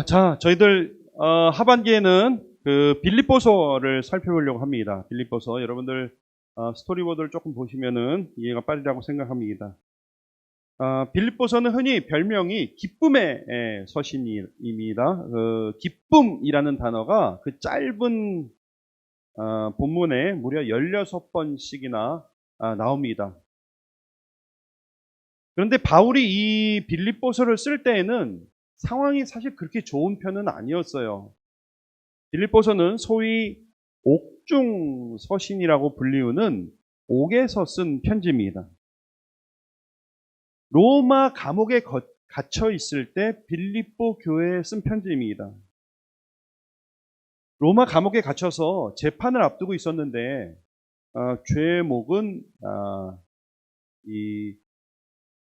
자, 저희들 하반기에는 그 빌립보서를 살펴보려고 합니다. 빌립보서 여러분들 스토리보드를 조금 보시면은 이해가 빠르다고 생각합니다. 빌립보서는 흔히 별명이 기쁨의 서신입니다. 기쁨이라는 단어가 그 짧은 본문에 무려 16번씩이나 나옵니다. 그런데 바울이 이 빌립보서를 쓸 때에는 상황이 사실 그렇게 좋은 편은 아니었어요. 빌립보서는 소위 옥중 서신이라고 불리우는 옥에서 쓴 편지입니다. 로마 감옥에 갇혀 있을 때 빌립보 교회에 쓴 편지입니다. 로마 감옥에 갇혀서 재판을 앞두고 있었는데 죄목은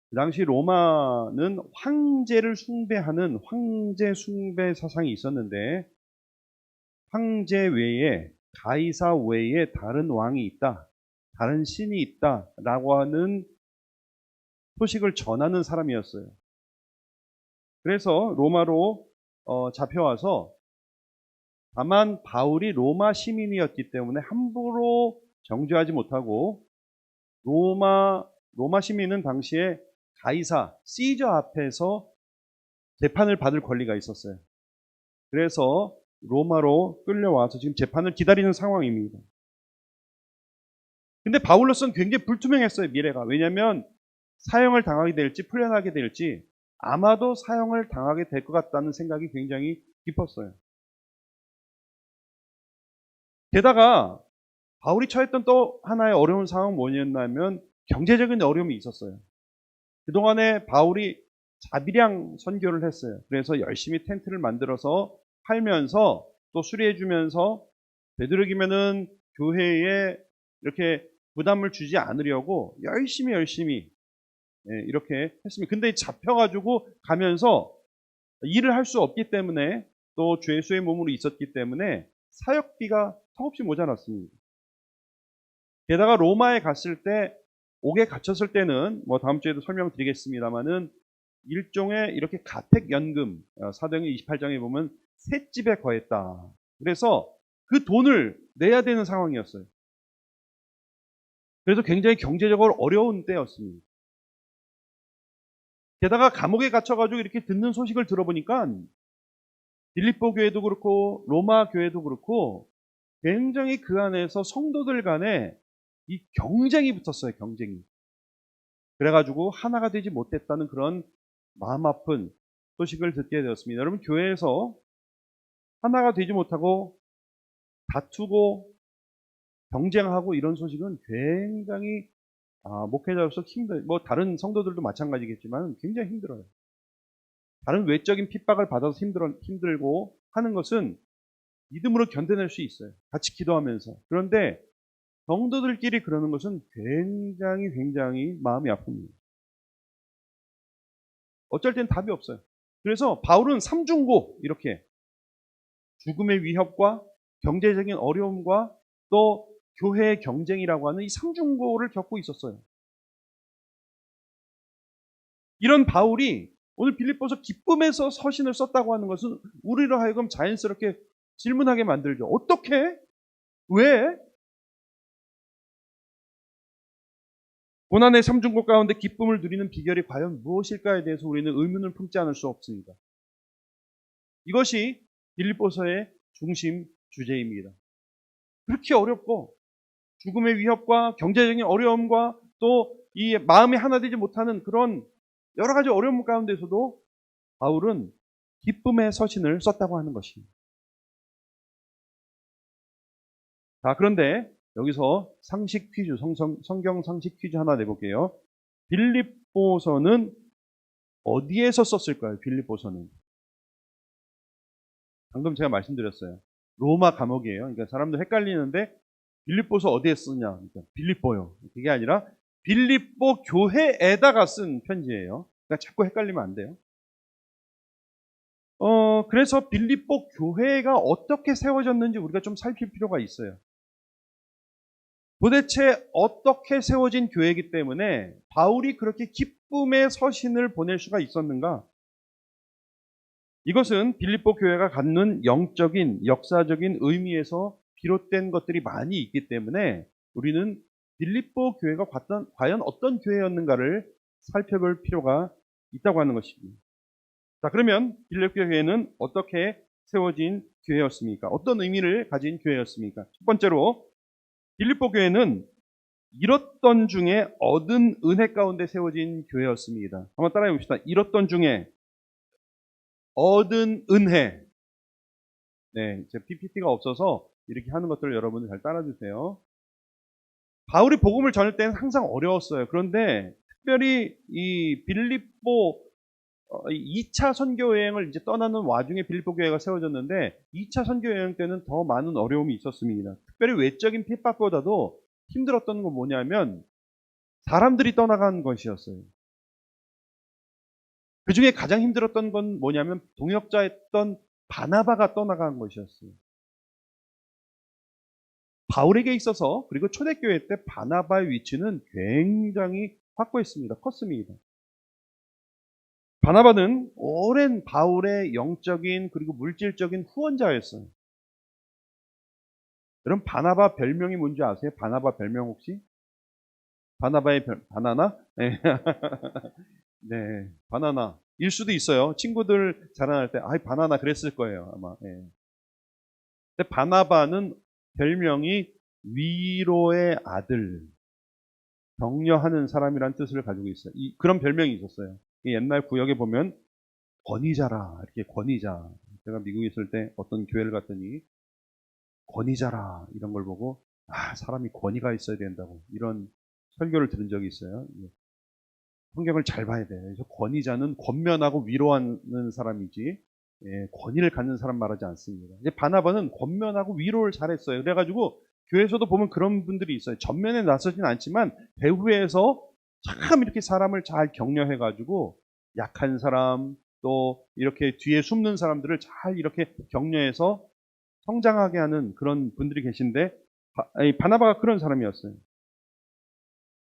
그 당시 로마는 황제를 숭배하는 황제 숭배 사상이 있었는데 황제 외에 가이사 외에 다른 왕이 있다, 다른 신이 있다라고 하는 소식을 전하는 사람이었어요. 그래서 로마로 잡혀와서 다만 바울이 로마 시민이었기 때문에 함부로 정죄하지 못하고 로마 시민은 당시에 가이사, 시저 앞에서 재판을 받을 권리가 있었어요. 그래서 로마로 끌려와서 지금 재판을 기다리는 상황입니다. 근데 바울로서는 굉장히 불투명했어요, 미래가. 왜냐하면 사형을 당하게 될지 풀려나게 될지 아마도 사형을 당하게 될 것 같다는 생각이 굉장히 깊었어요. 게다가 바울이 처했던 또 하나의 어려운 상황은 뭐였냐면 경제적인 어려움이 있었어요. 그동안에 바울이 자비량 선교를 했어요. 그래서 열심히 텐트를 만들어서 팔면서 또 수리해주면서 되도록이면은 교회에 이렇게 부담을 주지 않으려고 열심히 이렇게 했습니다. 근데 잡혀가지고 가면서 일을 할 수 없기 때문에 또 죄수의 몸으로 있었기 때문에 사역비가 턱없이 모자랐습니다. 게다가 로마에 갔을 때 옥에 갇혔을 때는 뭐 다음 주에도 설명드리겠습니다만은 일종의 이렇게 가택연금 사도행전 28장에 보면 셋집에 거했다. 그래서 그 돈을 내야 되는 상황이었어요. 그래서 굉장히 경제적으로 어려운 때였습니다. 게다가 감옥에 갇혀가지고 이렇게 듣는 소식을 들어보니까 빌립보 교회도 그렇고 로마 교회도 그렇고 굉장히 그 안에서 성도들 간에 이 경쟁이 붙었어요. 경쟁이. 그래가지고 하나가 되지 못했다는 그런 마음 아픈 소식을 듣게 되었습니다. 여러분, 교회에서 하나가 되지 못하고 다투고 경쟁하고 이런 소식은 굉장히 목회자로서 뭐 다른 성도들도 마찬가지겠지만 굉장히 힘들어요. 다른 외적인 핍박을 받아서 힘들고 하는 것은 믿음으로 견뎌낼 수 있어요. 같이 기도하면서. 그런데 성도들끼리 그러는 것은 굉장히 마음이 아픕니다. 어쩔 땐 답이 없어요. 그래서 바울은 삼중고 이렇게 죽음의 위협과 경제적인 어려움과 또 교회의 경쟁이라고 하는 이 삼중고를 겪고 있었어요. 이런 바울이 오늘 빌립보서 기쁨에서 서신을 썼다고 하는 것은 우리로 하여금 자연스럽게 질문하게 만들죠. 어떻게? 왜? 고난의 삼중고 가운데 기쁨을 누리는 비결이 과연 무엇일까에 대해서 우리는 의문을 품지 않을 수 없습니다. 이것이 빌립보서의 중심 주제입니다. 그렇게 어렵고 죽음의 위협과 경제적인 어려움과 또 이 마음이 하나 되지 못하는 그런 여러 가지 어려움 가운데서도 바울은 기쁨의 서신을 썼다고 하는 것입니다. 자, 그런데 여기서 상식 퀴즈, 성경 상식 퀴즈 하나 내볼게요. 빌립보서는 어디에서 썼을까요? 빌립보서는. 방금 제가 말씀드렸어요. 로마 감옥이에요. 그러니까 사람들 헷갈리는데 빌립보서 어디에 쓰냐? 그러니까 빌립보요. 그게 아니라 빌립보 교회에다가 쓴 편지예요. 그러니까 자꾸 헷갈리면 안 돼요. 그래서 빌립보 교회가 어떻게 세워졌는지 우리가 좀 살필 필요가 있어요. 도대체 어떻게 세워진 교회이기 때문에 바울이 그렇게 기쁨의 서신을 보낼 수가 있었는가? 이것은 빌립보 교회가 갖는 영적인, 역사적인 의미에서 비롯된 것들이 많이 있기 때문에 우리는 빌립보 교회가 과연 어떤 교회였는가를 살펴볼 필요가 있다고 하는 것입니다. 자, 그러면 빌립보 교회는 어떻게 세워진 교회였습니까? 어떤 의미를 가진 교회였습니까? 첫 번째로 빌립보 교회는 잃었던 중에 얻은 은혜 가운데 세워진 교회였습니다. 한번 따라해 봅시다. 잃었던 중에 얻은 은혜. 네, 제 PPT가 없어서 이렇게 하는 것들을 여러분들 잘 따라주세요. 바울이 복음을 전할 때는 항상 어려웠어요. 그런데 특별히 이 빌립보 2차 선교 여행을 이제 떠나는 와중에 빌립보 교회가 세워졌는데 2차 선교 여행 때는 더 많은 어려움이 있었습니다. 특별히 외적인 핍박보다도 힘들었던 건 뭐냐면 사람들이 떠나간 것이었어요. 그 중에 가장 힘들었던 건 뭐냐면 동역자였던 바나바가 떠나간 것이었어요. 바울에게 있어서 그리고 초대교회 때 바나바의 위치는 굉장히 확고했습니다. 컸습니다. 바나바는 오랜 바울의 영적인 그리고 물질적인 후원자였어요. 여러분 바나바 별명이 뭔지 아세요? 바나바 별명 혹시? 바나바의 바나나? 네. 네, 바나나. 일 수도 있어요. 친구들 자랑할 때, 아이, 바나나 그랬을 거예요, 아마. 네. 근데 바나바는 별명이 위로의 아들, 격려하는 사람이란 뜻을 가지고 있어요. 그런 별명이 있었어요. 옛날 구역에 보면 권위자라, 이렇게 권위자. 제가 미국에 있을 때 어떤 교회를 갔더니 권위자라, 이런 걸 보고, 아, 사람이 권위가 있어야 된다고. 이런 설교를 들은 적이 있어요. 성경을 잘 봐야 돼. 그래서 권위자는 권면하고 위로하는 사람이지, 예, 권위를 갖는 사람 말하지 않습니다. 이제 바나바는 권면하고 위로를 잘했어요. 그래가지고 교회에서도 보면 그런 분들이 있어요. 전면에 나서진 않지만 배후에서 참 이렇게 사람을 잘 격려해가지고 약한 사람 또 이렇게 뒤에 숨는 사람들을 잘 이렇게 격려해서 성장하게 하는 그런 분들이 계신데 바나바가 그런 사람이었어요.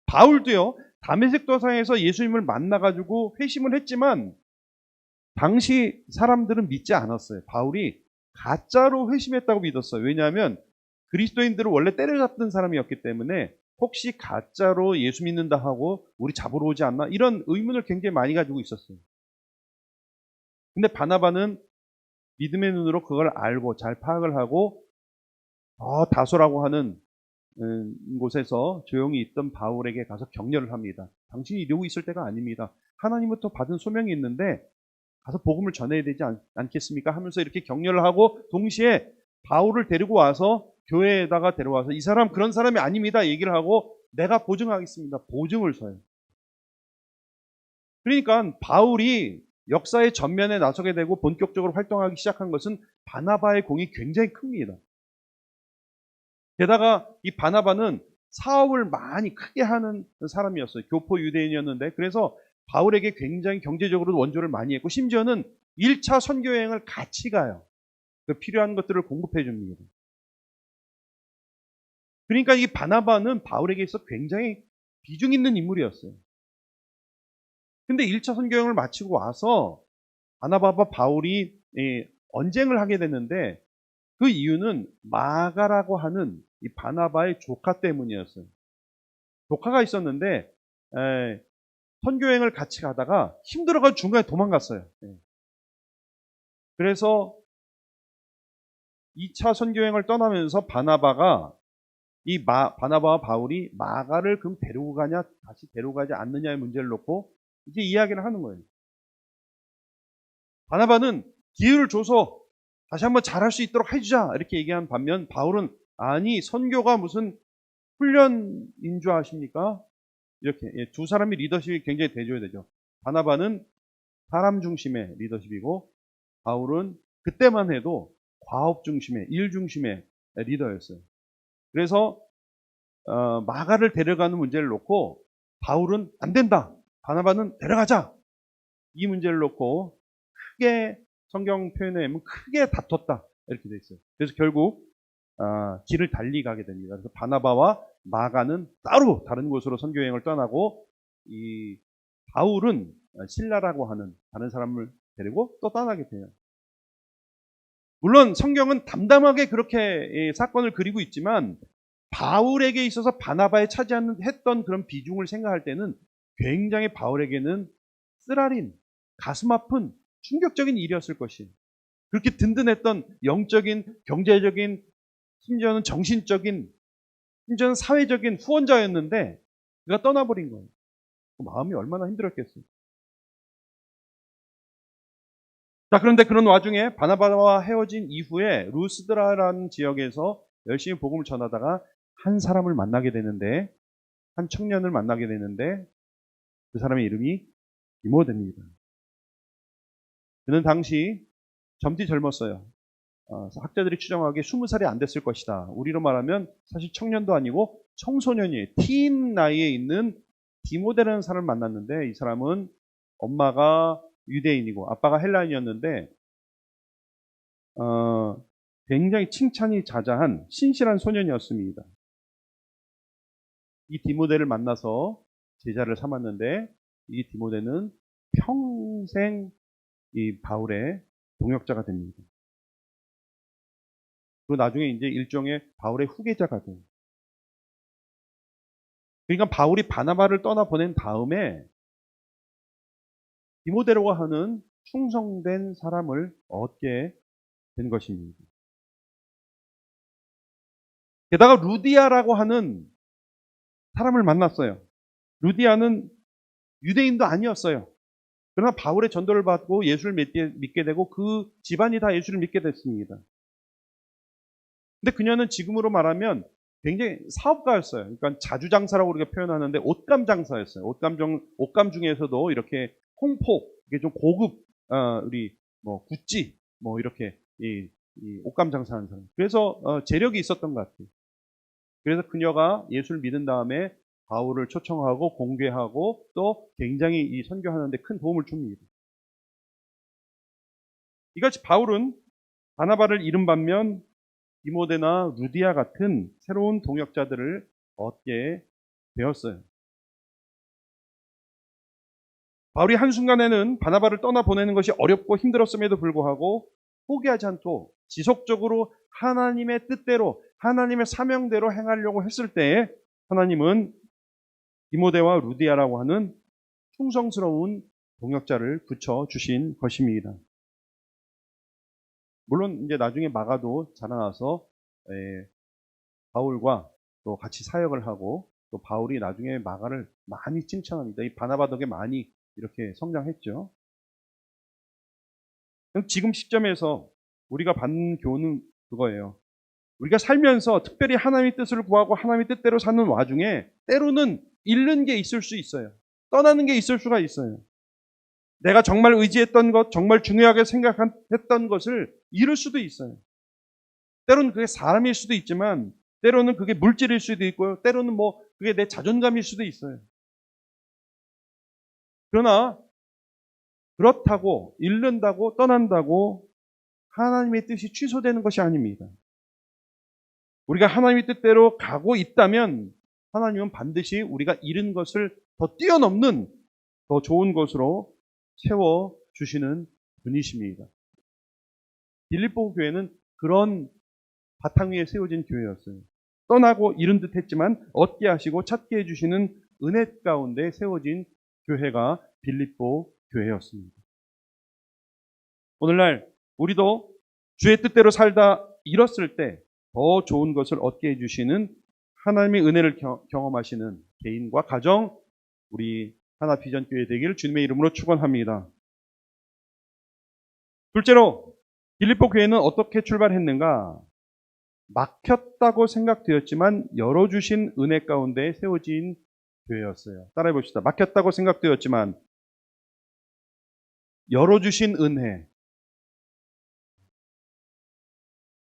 바울도요. 다메섹 도상에서 예수님을 만나가지고 회심을 했지만 당시 사람들은 믿지 않았어요. 바울이 가짜로 회심했다고 믿었어요. 왜냐하면 그리스도인들을 원래 때려잡던 사람이었기 때문에 혹시 가짜로 예수 믿는다 하고 우리 잡으러 오지 않나? 이런 의문을 굉장히 많이 가지고 있었어요. 근데 바나바는 믿음의 눈으로 그걸 알고 잘 파악을 하고 다소라고 하는 곳에서 조용히 있던 바울에게 가서 격려를 합니다. 당신이 이러고 있을 때가 아닙니다. 하나님부터 받은 소명이 있는데 가서 복음을 전해야 되지 않겠습니까? 하면서 이렇게 격려를 하고 동시에 바울을 데리고 와서 교회에다가 데려와서 이 사람 그런 사람이 아닙니다 얘기를 하고 내가 보증하겠습니다. 보증을 서요. 그러니까 바울이 역사의 전면에 나서게 되고 본격적으로 활동하기 시작한 것은 바나바의 공이 굉장히 큽니다. 게다가 이 바나바는 사업을 많이 크게 하는 사람이었어요. 교포 유대인이었는데 그래서 바울에게 굉장히 경제적으로 원조를 많이 했고 심지어는 1차 선교여행을 같이 가요. 필요한 것들을 공급해 줍니다. 그러니까 이 바나바는 바울에게 있어 굉장히 비중 있는 인물이었어요. 근데 1차 선교여행을 마치고 와서 바나바와 바울이 언쟁을 하게 됐는데 그 이유는 마가라고 하는 이 바나바의 조카 때문이었어요. 조카가 있었는데 선교여행을 같이 가다가 힘들어가지고 중간에 도망갔어요. 그래서 2차 선교여행을 떠나면서 바나바가 바나바와 바울이 마가를 그럼 데리고 가냐 다시 데리고 가지 않느냐의 문제를 놓고 이제 이야기를 하는 거예요. 바나바는 기회를 줘서 다시 한번 잘할 수 있도록 해주자 이렇게 얘기한 반면 바울은 아니 선교가 무슨 훈련인 줄 아십니까? 이렇게 두 사람의 리더십이 굉장히 대조해야 되죠. 바나바는 사람 중심의 리더십이고 바울은 그때만 해도 과업 중심의 일 중심의 리더였어요. 그래서 마가를 데려가는 문제를 놓고 바울은 안 된다. 바나바는 데려가자. 이 문제를 놓고 크게 성경 표현에 의하면 크게 다퉜다. 이렇게 돼 있어요. 그래서 결국 길을 달리 가게 됩니다. 그래서 바나바와 마가는 따로 다른 곳으로 선교여행을 떠나고 이 바울은 신라라고 하는 다른 사람을 데리고 또 떠나게 돼요. 물론 성경은 담담하게 그렇게 사건을 그리고 있지만 바울에게 있어서 바나바에 차지했던 그런 비중을 생각할 때는 굉장히 바울에게는 쓰라린, 가슴 아픈 충격적인 일이었을 것이에요. 그렇게 든든했던 영적인, 경제적인, 심지어는 정신적인, 심지어는 사회적인 후원자였는데 그가 떠나버린 거예요. 마음이 얼마나 힘들었겠어요. 자, 그런데 그런 와중에 바나바와 헤어진 이후에 루스드라라는 지역에서 열심히 복음을 전하다가 한 사람을 만나게 되는데, 한 청년을 만나게 되는데 그 사람의 이름이 디모데입니다. 그는 당시 젊디 젊었어요. 학자들이 추정하기에 20살이 안 됐을 것이다. 우리로 말하면 사실 청년도 아니고 청소년이에요. 틴 나이에 있는 디모데라는 사람을 만났는데 이 사람은 엄마가 유대인이고 아빠가 헬라인이었는데 굉장히 칭찬이 자자한 신실한 소년이었습니다. 이 디모데를 만나서 제자를 삼았는데 이 디모데는 평생 이 바울의 동역자가 됩니다. 그리고 나중에 이제 일종의 바울의 후계자가 돼요. 그러니까 바울이 바나바를 떠나보낸 다음에 디모데라고 하는 충성된 사람을 얻게 된 것입니다. 게다가 루디아라고 하는 사람을 만났어요. 루디아는 유대인도 아니었어요. 그러나 바울의 전도를 받고 예수를 믿게 되고 그 집안이 다 예수를 믿게 됐습니다. 근데 그녀는 지금으로 말하면 굉장히 사업가였어요. 그러니까 자주장사라고 우리가 표현하는데 옷감 장사였어요. 옷감 중에서도 이렇게 홍포, 이게 좀 고급, 우리 뭐 구찌, 뭐 이렇게 이 옷감 장사하는 사람. 그래서 재력이 있었던 것 같아요. 그래서 그녀가 예수를 믿은 다음에 바울을 초청하고 공개하고 또 굉장히 이 선교하는데 큰 도움을 줍니다. 이같이 바울은 바나바를 잃은 반면 디모데나 루디아 같은 새로운 동역자들을 얻게 되었어요. 바울이 한순간에는 바나바를 떠나보내는 것이 어렵고 힘들었음에도 불구하고 포기하지 않고 지속적으로 하나님의 뜻대로 하나님의 사명대로 행하려고 했을 때에 하나님은 디모데와 루디아라고 하는 충성스러운 동역자를 붙여주신 것입니다. 물론 이제 나중에 마가도 자라나서 바울과 또 같이 사역을 하고 또 바울이 나중에 마가를 많이 칭찬합니다. 이 바나바 덕에 많이 이렇게 성장했죠. 지금 시점에서 우리가 받는 교훈은 그거예요. 우리가 살면서 특별히 하나님의 뜻을 구하고 하나님의 뜻대로 사는 와중에 때로는 잃는 게 있을 수 있어요. 떠나는 게 있을 수가 있어요. 내가 정말 의지했던 것, 정말 중요하게 생각했던 것을 잃을 수도 있어요. 때로는 그게 사람일 수도 있지만 때로는 그게 물질일 수도 있고요. 때로는 뭐 그게 내 자존감일 수도 있어요. 그러나 그렇다고 잃는다고 떠난다고 하나님의 뜻이 취소되는 것이 아닙니다. 우리가 하나님의 뜻대로 가고 있다면 하나님은 반드시 우리가 잃은 것을 더 뛰어넘는 더 좋은 것으로 채워주시는 분이십니다. 빌립보 교회는 그런 바탕 위에 세워진 교회였어요. 떠나고 잃은 듯 했지만 얻게 하시고 찾게 해주시는 은혜 가운데 세워진 교회가 빌립보 교회였습니다. 오늘날 우리도 주의 뜻대로 살다 잃었을 때 더 좋은 것을 얻게 해주시는 하나님의 은혜를 경험하시는 개인과 가정, 우리 하나 비전교회 되기를 주님의 이름으로 축원합니다. 둘째로 빌립보 교회는 어떻게 출발했는가? 막혔다고 생각되었지만 열어주신 은혜 가운데 세워진 교회였어요. 따라해 봅시다. 막혔다고 생각되었지만 열어주신 은혜.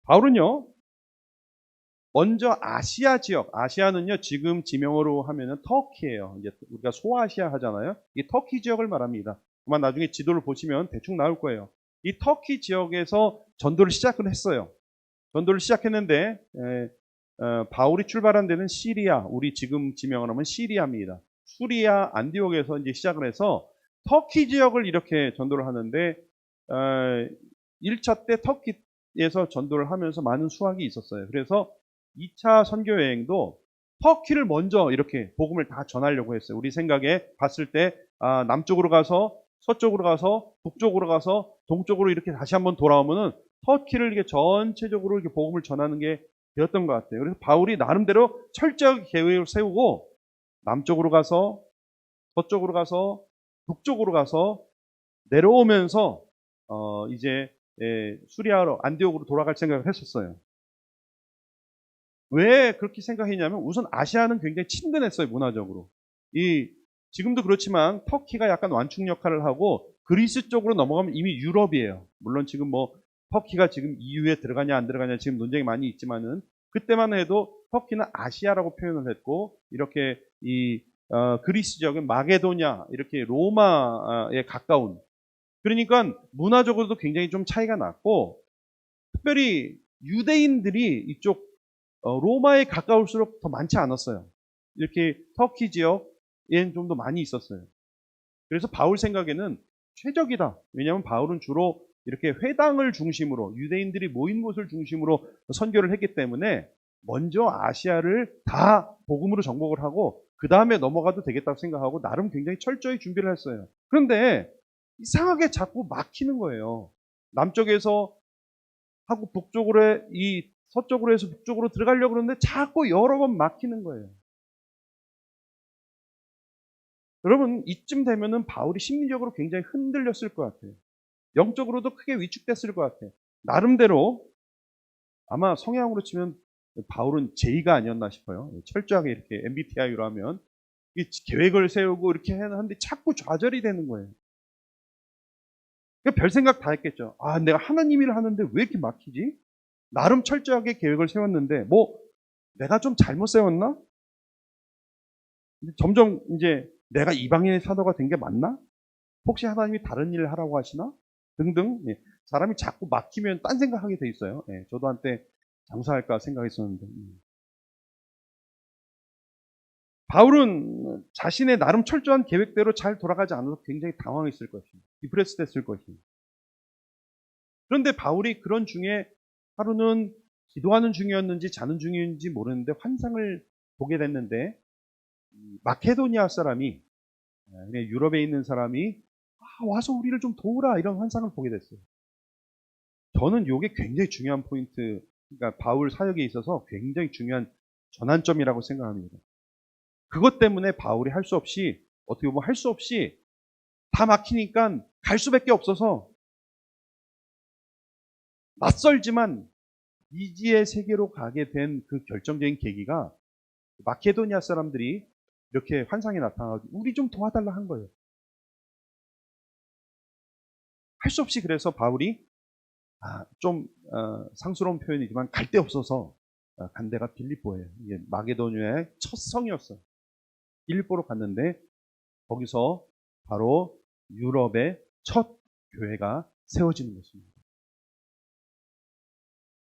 바울은요, 먼저 아시아 지역, 아시아는요, 지금 지명으로 하면은 터키예요. 이제 우리가 소아시아 하잖아요. 이 터키 지역을 말합니다. 아마 나중에 지도를 보시면 대충 나올 거예요. 이 터키 지역에서 전도를 시작을 했어요. 전도를 시작했는데, 바울이 출발한 데는 시리아, 우리 지금 지명을 하면 시리아입니다. 수리아, 안디옥에서 이제 시작을 해서 터키 지역을 이렇게 전도를 하는데, 1차 때 터키 터키에서 전도를 하면서 많은 수확이 있었어요. 그래서 2차 선교 여행도 터키를 먼저 이렇게 복음을 다 전하려고 했어요. 우리 생각에 봤을 때 남쪽으로 가서 서쪽으로 가서 북쪽으로 가서 동쪽으로 이렇게 다시 한번 돌아오면은 터키를 이렇게 전체적으로 이렇게 복음을 전하는 게 되었던 것 같아요. 그래서 바울이 나름대로 철저하게 계획을 세우고 남쪽으로 가서 서쪽으로 가서 북쪽으로 가서 내려오면서 이제 수리아로 안디옥으로 돌아갈 생각을 했었어요. 왜 그렇게 생각했냐면 우선 아시아는 굉장히 친근했어요, 문화적으로. 지금도 그렇지만 터키가 약간 완충 역할을 하고 그리스 쪽으로 넘어가면 이미 유럽이에요. 물론 지금 뭐 터키가 지금 EU에 들어가냐 안 들어가냐 지금 논쟁이 많이 있지만은 그때만 해도 터키는 아시아라고 표현을 했고 이렇게 그리스 지역은 마게도냐 이렇게 로마에 가까운 그러니까 문화적으로도 굉장히 좀 차이가 났고 특별히 유대인들이 이쪽 로마에 가까울수록 더 많지 않았어요. 이렇게 터키 지역엔 좀 더 많이 있었어요. 그래서 바울 생각에는 최적이다. 왜냐하면 바울은 주로 이렇게 회당을 중심으로 유대인들이 모인 곳을 중심으로 선교를 했기 때문에 먼저 아시아를 다 복음으로 정복을 하고 그 다음에 넘어가도 되겠다고 생각하고 나름 굉장히 철저히 준비를 했어요. 그런데 이상하게 자꾸 막히는 거예요. 남쪽에서 하고 북쪽으로 서쪽으로 해서 북쪽으로 들어가려고 그러는데 자꾸 여러 번 막히는 거예요. 여러분 이쯤 되면은 바울이 심리적으로 굉장히 흔들렸을 것 같아요. 영적으로도 크게 위축됐을 것 같아요. 나름대로 아마 성향으로 치면 바울은 J가 아니었나 싶어요. 철저하게 이렇게 MBTI로 하면 이 계획을 세우고 이렇게 하는데 자꾸 좌절이 되는 거예요. 별 생각 다 했겠죠. 내가 하나님 일을 하는데 왜 이렇게 막히지? 나름 철저하게 계획을 세웠는데 뭐 내가 좀 잘못 세웠나? 점점 이제 내가 이방인의 사도가 된 게 맞나? 혹시 하나님이 다른 일을 하라고 하시나? 등등. 사람이 자꾸 막히면 딴 생각하게 돼 있어요. 저도 한때 장사할까 생각했었는데. 바울은 자신의 나름 철저한 계획대로 잘 돌아가지 않아서 굉장히 당황했을 것입니다. 디프레스 됐을 것입니다. 그런데 바울이 그런 중에 하루는 기도하는 중이었는지 자는 중이었는지 모르는데 환상을 보게 됐는데 마케도니아 사람이 유럽에 있는 사람이 와서 우리를 좀 도우라 이런 환상을 보게 됐어요. 저는 이게 굉장히 중요한 포인트, 그러니까 바울 사역에 있어서 굉장히 중요한 전환점이라고 생각합니다. 그것 때문에 바울이 할 수 없이 어떻게 보면 할 수 없이 다 막히니까 갈 수밖에 없어서 낯설지만 미지의 세계로 가게 된 그 결정적인 계기가 마케도니아 사람들이 이렇게 환상이 나타나가지고 우리 좀 도와달라 한 거예요. 할 수 없이 그래서 바울이 좀 상스러운 표현이지만 갈 데 없어서 간 데가 빌립보예요. 이게 마게도니아의 첫 성이었어요. 빌립보로 갔는데 거기서 바로 유럽의 첫 교회가 세워지는 것입니다.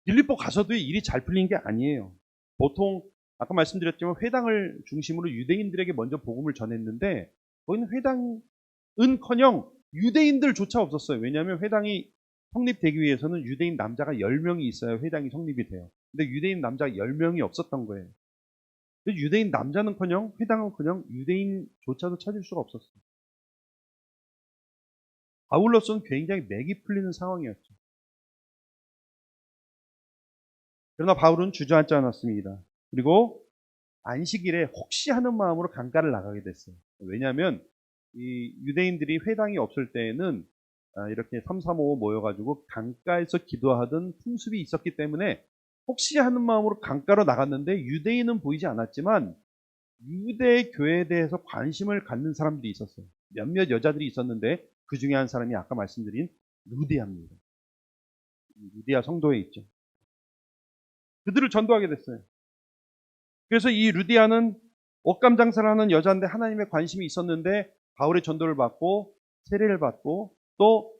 빌립보 가서도 일이 잘 풀린 게 아니에요. 보통 아까 말씀드렸지만 회당을 중심으로 유대인들에게 먼저 복음을 전했는데 거기는 회당은커녕 유대인들조차 없었어요. 왜냐하면 회당이 성립되기 위해서는 유대인 남자가 10명이 있어야 회당이 성립이 돼요. 근데 유대인 남자 10명이 없었던 거예요. 유대인 남자는커녕 회당은커녕 유대인조차도 찾을 수가 없었어요. 바울로서는 굉장히 맥이 풀리는 상황이었죠. 그러나 바울은 주저앉지 않았습니다. 그리고 안식일에 혹시 하는 마음으로 강가를 나가게 됐어요. 왜냐하면 이 유대인들이 회당이 없을 때에는 이렇게 3, 3, 5 모여가지고 강가에서 기도하던 풍습이 있었기 때문에 혹시 하는 마음으로 강가로 나갔는데 유대인은 보이지 않았지만 유대 교회에 대해서 관심을 갖는 사람들이 있었어요. 몇몇 여자들이 있었는데 그 중에 한 사람이 아까 말씀드린 루디아입니다. 루디아 성도에 있죠. 그들을 전도하게 됐어요. 그래서 이 루디아는 옷감 장사를 하는 여자인데 하나님의 관심이 있었는데 바울의 전도를 받고 세례를 받고 또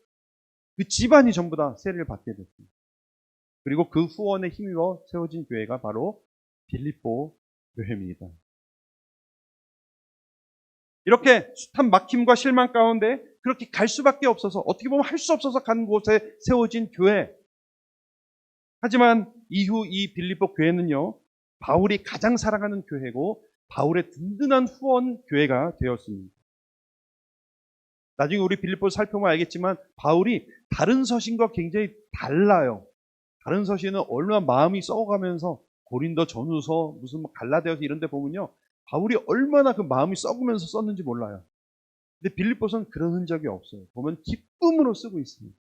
그 집안이 전부 다 세례를 받게 됐습니다. 그리고 그 후원에 힘입어 세워진 교회가 바로 빌립보 교회입니다. 이렇게 숱한 막힘과 실망 가운데 그렇게 갈 수밖에 없어서 어떻게 보면 할 수 없어서 간 곳에 세워진 교회. 하지만 이후 이 빌립보 교회는요, 바울이 가장 사랑하는 교회고 바울의 든든한 후원 교회가 되었습니다. 나중에 우리 빌립보 살펴보면 알겠지만 바울이 다른 서신과 굉장히 달라요. 다른 서신은 얼마나 마음이 썩어가면서 고린도 전후서 무슨 뭐 갈라디아서 이런 데 보면요, 바울이 얼마나 그 마음이 썩으면서 썼는지 몰라요. 근데 빌립보서는 그런 흔적이 없어요. 보면 기쁨으로 쓰고 있습니다.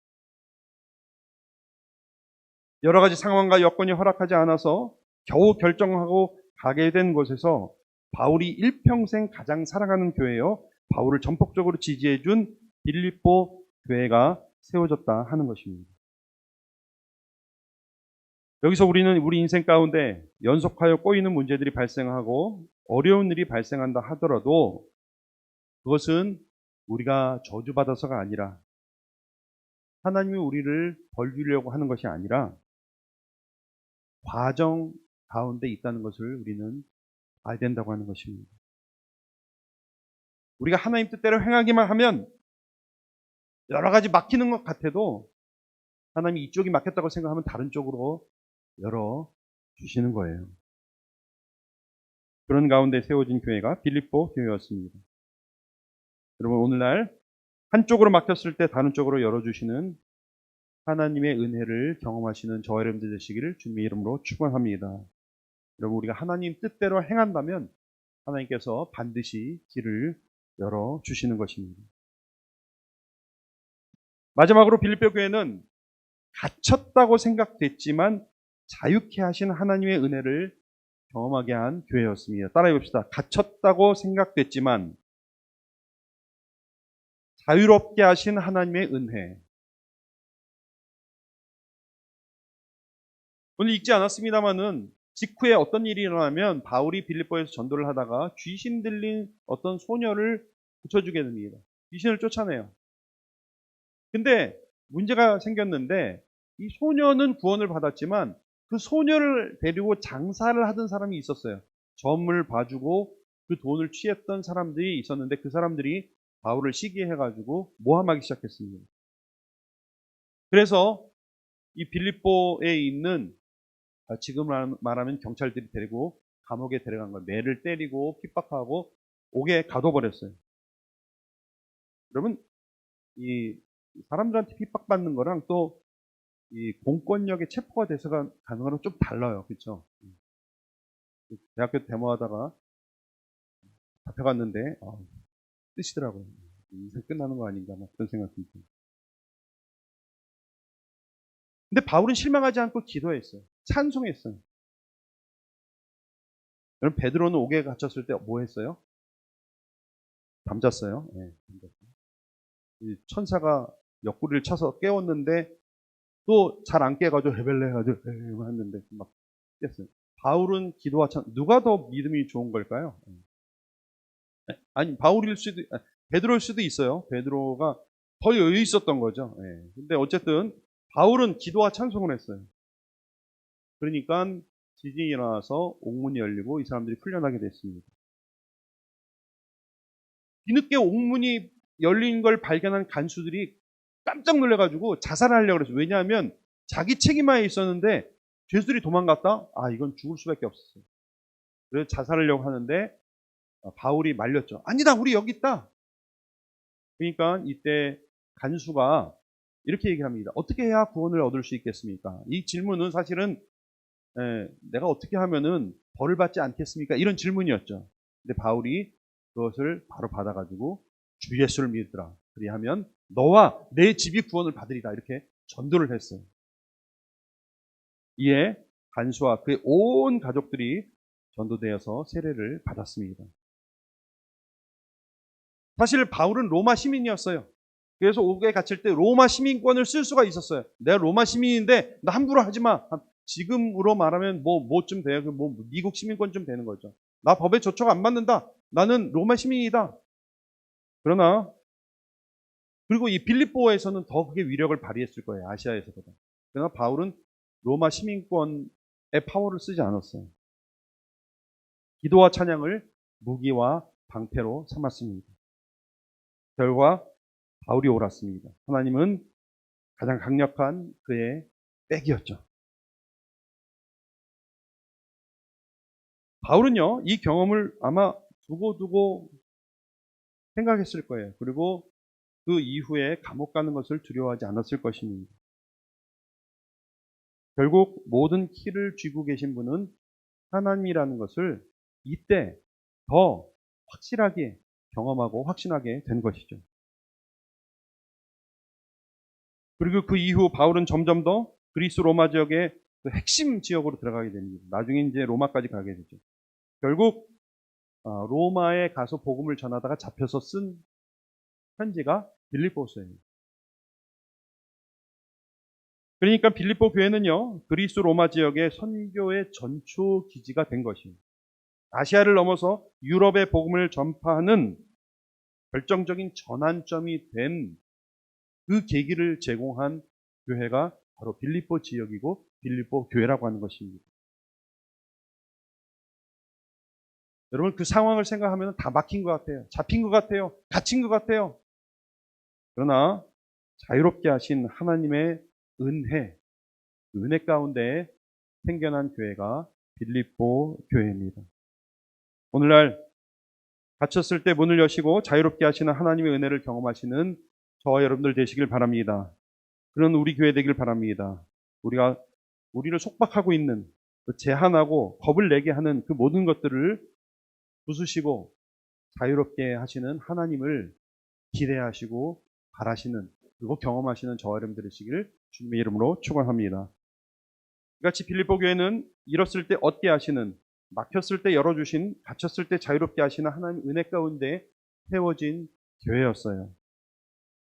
여러 가지 상황과 여건이 허락하지 않아서 겨우 결정하고 가게 된 곳에서 바울이 일평생 가장 사랑하는 교회요, 바울을 전폭적으로 지지해준 빌립보 교회가 세워졌다 하는 것입니다. 여기서 우리는 우리 인생 가운데 연속하여 꼬이는 문제들이 발생하고 어려운 일이 발생한다 하더라도 그것은 우리가 저주받아서가 아니라 하나님이 우리를 벌 주려고 하는 것이 아니라 과정 가운데 있다는 것을 우리는 알야 된다고 하는 것입니다. 우리가 하나님 뜻대로 행하기만 하면 여러 가지 막히는 것 같아도 하나님이 이쪽이 막혔다고 생각하면 다른 쪽으로 열어주시는 거예요. 그런 가운데 세워진 교회가 빌립보 교회였습니다. 여러분, 오늘날 한쪽으로 막혔을 때 다른 쪽으로 열어주시는 하나님의 은혜를 경험하시는 저와 여러분들 되시기를 주님의 이름으로 축원합니다. 여러분, 우리가 하나님 뜻대로 행한다면 하나님께서 반드시 길을 열어주시는 것입니다. 마지막으로 빌립보 교회는 갇혔다고 생각됐지만 자유케 하신 하나님의 은혜를 경험하게 한 교회였습니다. 따라해 봅시다. 갇혔다고 생각됐지만 자유롭게 하신 하나님의 은혜. 오늘 읽지 않았습니다만은 직후에 어떤 일이 일어나면 바울이 빌립보에서 전도를 하다가 귀신 들린 어떤 소녀를 고쳐주게 됩니다. 귀신을 쫓아내요. 근데 문제가 생겼는데 이 소녀는 구원을 받았지만 그 소녀를 데리고 장사를 하던 사람이 있었어요. 점을 봐주고 그 돈을 취했던 사람들이 있었는데 그 사람들이 바울을 시기해가지고 모함하기 시작했습니다. 그래서 이 빌립보에 있는 지금 말하면 경찰들이 데리고 감옥에 데려간 거예요. 매를 때리고 핍박하고 옥에 가둬버렸어요. 여러분, 이 사람들한테 핍박받는 거랑 또 이 공권력에 체포가 돼서가 가는 거랑 좀 달라요. 그렇죠? 대학교 데모하다가 잡혀갔는데 뜨시더라고요. 인생 끝나는 거 아닌가 막 그런 생각이 들어요. 근데 바울은 실망하지 않고 기도했어요. 찬송했어요. 여러분, 베드로는 옥에 갇혔을 때 뭐 했어요? 잠잤어요. 네, 잠잤어요. 천사가 옆구리를 쳐서 깨웠는데 또 잘 안 깨가지고 헤벨레 해가지고 했는데 막 깼어요. 바울은 기도와 누가 더 믿음이 좋은 걸까요? 아니, 바울일 수도, 베드로일 수도 있어요. 베드로가 더 여유 있었던 거죠. 근데 어쨌든 바울은 기도와 찬송을 했어요. 그러니까 지진이 일어나서 옥문이 열리고 이 사람들이 풀려나게 됐습니다. 뒤늦게 옥문이 열린 걸 발견한 간수들이 깜짝 놀라가지고 자살하려고 그랬어요. 왜냐하면 자기 책임하에 있었는데 죄수들이 도망갔다? 이건 죽을 수밖에 없었어요. 그래서 자살하려고 하는데 바울이 말렸죠. 아니다, 우리 여기 있다. 그러니까 이때 간수가 이렇게 얘기를 합니다. 어떻게 해야 구원을 얻을 수 있겠습니까? 이 질문은 사실은 내가 어떻게 하면은 벌을 받지 않겠습니까? 이런 질문이었죠. 근데 바울이 그것을 바로 받아가지고 주 예수를 믿으라. 그리하면 너와 내 집이 구원을 받으리라. 이렇게 전도를 했어요. 이에 간수와 그의 온 가족들이 전도되어서 세례를 받았습니다. 사실 바울은 로마 시민이었어요. 그래서 옥에 갇힐 때 로마 시민권을 쓸 수가 있었어요. 내가 로마 시민인데 나 함부로 하지 마. 지금으로 말하면 뭐쯤 돼요? 미국 시민권쯤 되는 거죠. 나 법에 저촉 안 받는다. 나는 로마 시민이다. 그러나 그리고 이 빌립보에서는 더 그게 위력을 발휘했을 거예요. 아시아에서보다. 그러나 바울은 로마 시민권의 파워를 쓰지 않았어요. 기도와 찬양을 무기와 방패로 삼았습니다. 결과 바울이 옳았습니다. 하나님은 가장 강력한 그의 백이었죠. 바울은요, 이 경험을 아마 두고두고 생각했을 거예요. 그리고 그 이후에 감옥 가는 것을 두려워하지 않았을 것입니다. 결국 모든 키를 쥐고 계신 분은 하나님이라는 것을 이때 더 확실하게 경험하고 확신하게 된 것이죠. 그리고 그 이후 바울은 점점 더 그리스 로마 지역의 그 핵심 지역으로 들어가게 됩니다. 나중에 이제 로마까지 가게 되죠. 결국 로마에 가서 복음을 전하다가 잡혀서 쓴 편지가 빌립보서예요. 그러니까 빌립보 교회는요, 그리스 로마 지역의 선교의 전초 기지가 된 것이에요. 아시아를 넘어서 유럽의 복음을 전파하는 결정적인 전환점이 된 그 계기를 제공한 교회가 바로 빌립보 지역이고 빌립보 교회라고 하는 것입니다. 여러분, 그 상황을 생각하면 다 막힌 것 같아요. 잡힌 것 같아요. 갇힌 것 같아요. 그러나 자유롭게 하신 하나님의 은혜 가운데 생겨난 교회가 빌립보 교회입니다. 오늘날 갇혔을 때 문을 여시고 자유롭게 하시는 하나님의 은혜를 경험하시는 저와 여러분들 되시길 바랍니다. 그런 우리 교회 되길 바랍니다. 우리를 속박하고 있는 제한하고 겁을 내게 하는 그 모든 것들을 부수시고 자유롭게 하시는 하나님을 기대하시고 바라시는, 그리고 경험하시는 저와 여러분들 되시길 주님의 이름으로 축원합니다. 이같이 빌립보 교회는 잃었을 때 얻게 하시는, 막혔을 때 열어주신, 갇혔을 때 자유롭게 하시는 하나님 은혜 가운데 세워진 교회였어요.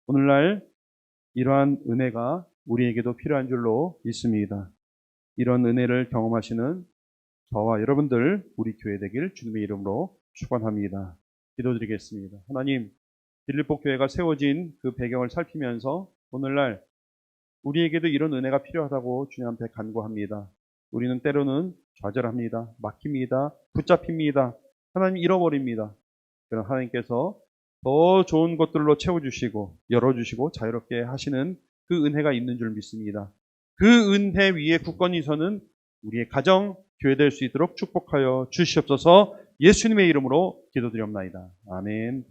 오늘날 이러한 은혜가 우리에게도 필요한 줄로 믿습니다. 이런 은혜를 경험하시는 저와 여러분들, 우리 교회 되길 주님의 이름으로 축원합니다. 기도드리겠습니다. 하나님, 빌립보 교회가 세워진 그 배경을 살피면서 오늘날 우리에게도 이런 은혜가 필요하다고 주님 앞에 간구합니다. 우리는 때로는 좌절합니다. 막힙니다. 붙잡힙니다. 하나님 잃어버립니다. 그럼 하나님께서 더 좋은 것들로 채워주시고 열어주시고 자유롭게 하시는 그 은혜가 있는 줄 믿습니다. 그 은혜 위에 굳건히 서는 우리의 가정, 교회 될 수 있도록 축복하여 주시옵소서. 예수님의 이름으로 기도드리옵나이다. 아멘.